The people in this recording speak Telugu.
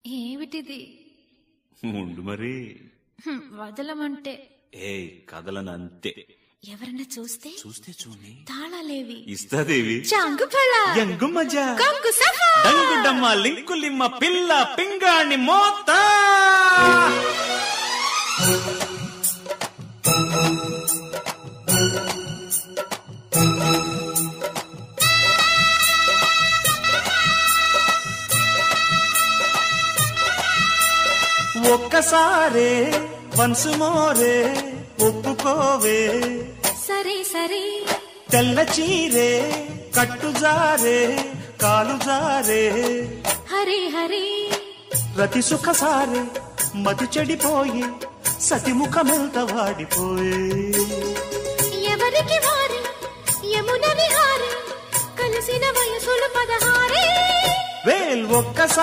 ఏమిటిది? ఉండు మరి. వదలమంటే కదలనంతే. ఎవరన్నా చూస్తే చూని తాళాలేవి ఇస్తాదేవి. చాంగు ఫళ యంగు మజా కంకు సఫా డంగుడమ్మ లింకులిమ్మ పిల్ల పింగాణి మోత. ఒక్కసారే వన్స్ మోరే ఒప్పుకోవే. సరే సరే తెల్ల చీరే కట్టుజారే కాలు జారే. హరి హరి రతి సుఖ సారే మతి చెడిపోయి సతిముఖమెంత వాడిపోయే. ఎవరికి వారి యమున విహారి కలిసిన వయసులు 16 ఒక్కసారి